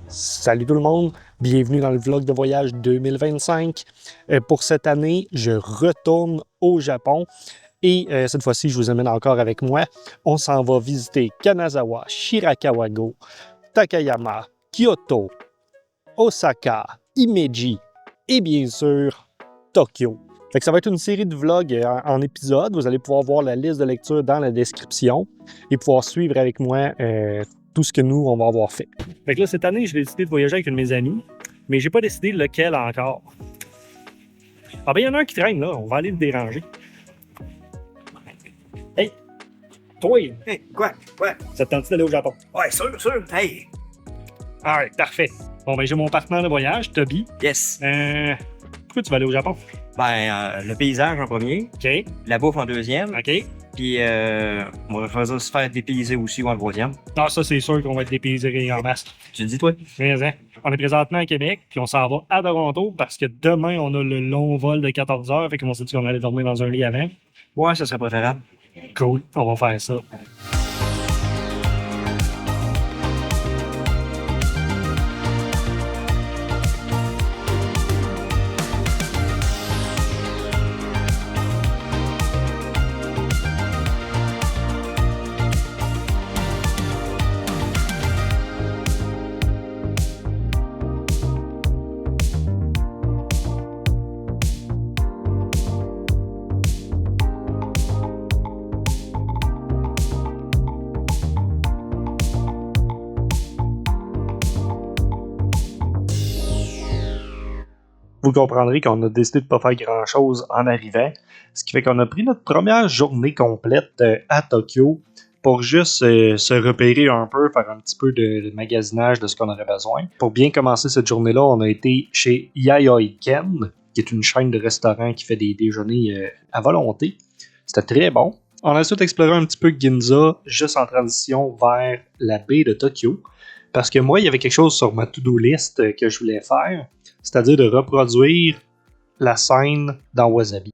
Salut tout le monde, bienvenue dans le vlog de voyage 2025. Pour cette année, je retourne au Japon et cette fois-ci, je vous amène encore avec moi. On s'en va visiter Kanazawa, Shirakawa-go, Takayama, Kyoto, Osaka, Himeji et bien sûr, Tokyo. Fait que ça va être une série de vlogs en épisodes. Vous allez pouvoir voir la liste de lecture dans la description et pouvoir suivre avec moi tout ce que nous, on va avoir fait. Fait que là, cette année, j'ai décidé de voyager avec un de mes amis, mais j'ai pas décidé lequel encore. Ah ben, il y en a un qui traîne, là. On va aller le déranger. Hey! Toi! Hey, quoi? Ça te tente d'aller au Japon? Ouais, sûr. Hey! Alright, parfait. Bon, ben, j'ai mon partenaire de voyage, Toby. Yes. Pourquoi tu vas aller au Japon? Ben, le paysage en premier, OK. la bouffe en deuxième, OK. puis on va choisir de se faire dépayser aussi en troisième. Ah, ça, c'est sûr qu'on va être dépaysés en masse. Tu le dis, toi? Mais, hein, on est présentement à Québec, puis on s'en va à Toronto parce que demain, on a le long vol de 14 heures. Fait qu'on s'est dit qu'on allait dormir dans un lit avant. Ouais, ça serait préférable. Cool, on va faire ça. Vous comprendrez qu'on a décidé de ne pas faire grand-chose en arrivant, ce qui fait qu'on a pris notre première journée complète à Tokyo pour juste se repérer un peu, faire un petit peu de magasinage de ce qu'on aurait besoin. Pour bien commencer cette journée-là, on a été chez Yayoi Ken, qui est une chaîne de restaurants qui fait des déjeuners à volonté. C'était très bon. On a ensuite exploré un petit peu Ginza, juste en transition vers la baie de Tokyo, parce que moi, il y avait quelque chose sur ma to-do list que je voulais faire, c'est-à-dire de reproduire la scène dans Wasabi.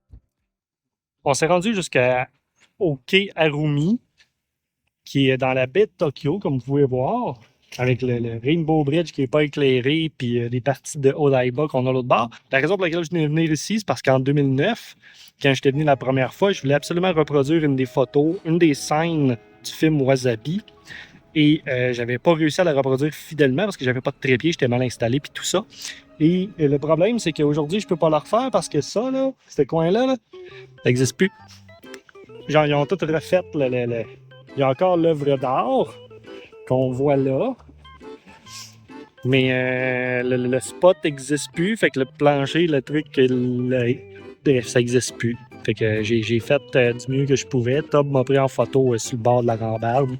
On s'est rendu jusqu'au quai Harumi, qui est dans la baie de Tokyo, comme vous pouvez voir, avec le Rainbow Bridge qui n'est pas éclairé, puis des parties de Odaiba qu'on a à l'autre bord. La raison pour laquelle je venais venir ici, c'est parce qu'en 2009, quand j'étais venu la première fois, je voulais absolument reproduire une des photos, une des scènes du film Wasabi. Et j'avais pas réussi à la reproduire fidèlement parce que j'avais pas de trépied, j'étais mal installé puis tout ça. Et le problème, c'est qu'aujourd'hui, je peux pas la refaire parce que ça, là, ce coin-là, là, ça n'existe plus. Genre, ils ont tout refait. Il y a encore l'œuvre d'art qu'on voit là. Mais le spot n'existe plus. Fait que le plancher, le truc, bref, ça n'existe plus. Fait que j'ai fait du mieux que je pouvais. Tob m'a pris en photo sur le bord de la rambarde.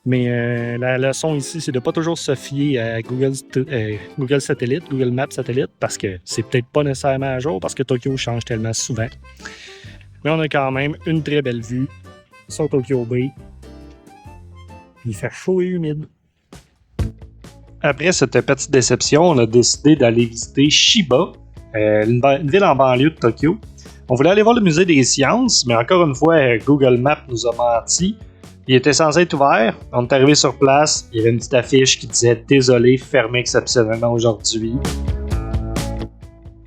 Mais la leçon ici, c'est de ne pas toujours se fier à Google Satellite, Google Maps Satellite, parce que c'est peut-être pas nécessairement à jour, parce que Tokyo change tellement souvent. Mais on a quand même une très belle vue sur Tokyo Bay. Il fait chaud et humide. Après cette petite déception, on a décidé d'aller visiter Shiba, une ville en banlieue de Tokyo. On voulait aller voir le musée des sciences, mais encore une fois, Google Maps nous a menti. Il était censé être ouvert. On est arrivé sur place. Il y avait une petite affiche qui disait « Désolé, fermé exceptionnellement aujourd'hui ».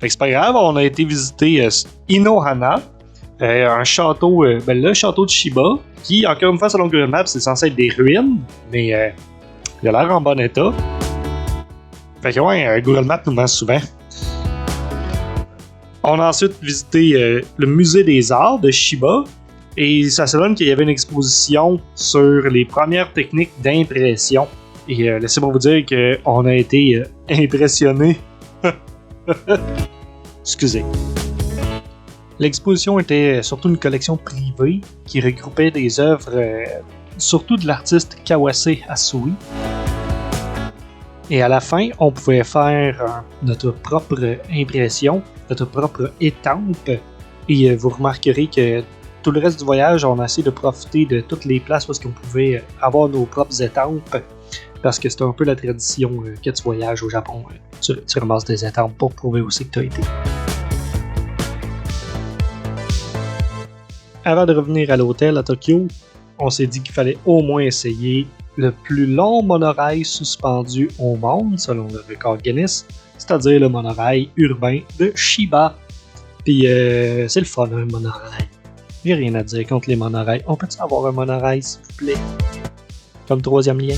Fait que c'est pas grave, on a été visiter Inohana, un château, le château de Shiba, qui, encore une fois, selon Google Maps, c'est censé être des ruines, mais il a l'air en bon état. Fait que ouais, Google Maps nous ment souvent. On a ensuite visité le musée des arts de Shiba, et ça se donne qu'il y avait une exposition sur les premières techniques d'impression. Et laissez-moi vous dire qu'on a été impressionnés. Excusez. L'exposition était surtout une collection privée qui regroupait des œuvres surtout de l'artiste Kawase Asui. Et à la fin, on pouvait faire notre propre impression, notre propre étampe. Et vous remarquerez que tout le reste du voyage, on a essayé de profiter de toutes les places où on pouvait avoir nos propres étampes. Parce que c'est un peu la tradition que tu voyages au Japon. Tu ramasses des étampes pour prouver aussi que tu as été. Avant de revenir à l'hôtel à Tokyo, on s'est dit qu'il fallait au moins essayer le plus long monorail suspendu au monde, selon le record Guinness, c'est-à-dire le monorail urbain de Chiba. Puis c'est le fun, un monorail. J'ai rien à dire contre les monorails. On peut-tu avoir un monorail, s'il vous plaît? Comme troisième lien.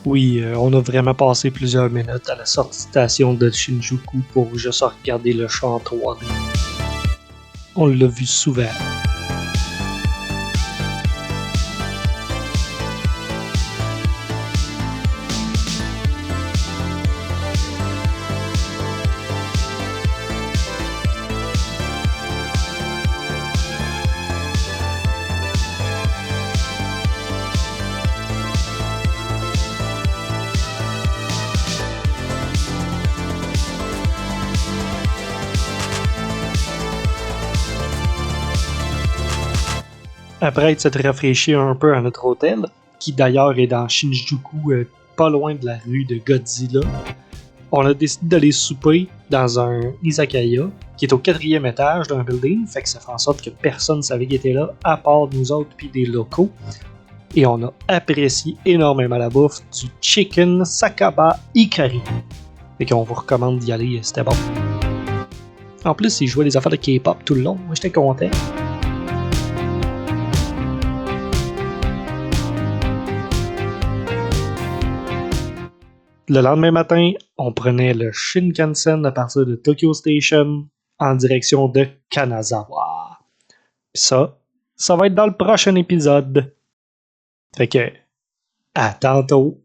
Oui, on a vraiment passé plusieurs minutes à la sortie station de Shinjuku pour juste regarder le show en 3D. On l'a vu souvent. Après être s'être rafraîchi un peu à notre hôtel, qui d'ailleurs est dans Shinjuku, pas loin de la rue de Godzilla, on a décidé d'aller souper dans un izakaya qui est au 4e étage d'un building, fait que ça fait en sorte que personne ne savait qu'il était là, à part nous autres puis des locaux. Et on a apprécié énormément la bouffe du Chicken Sakaba Ikari. Fait qu'on vous recommande d'y aller, c'était bon. En plus, ils jouaient des affaires de K-pop tout le long, moi j'étais content. Le lendemain matin, on prenait le Shinkansen à partir de Tokyo Station en direction de Kanazawa. Pis ça va être dans le prochain épisode. Fait que, à tantôt.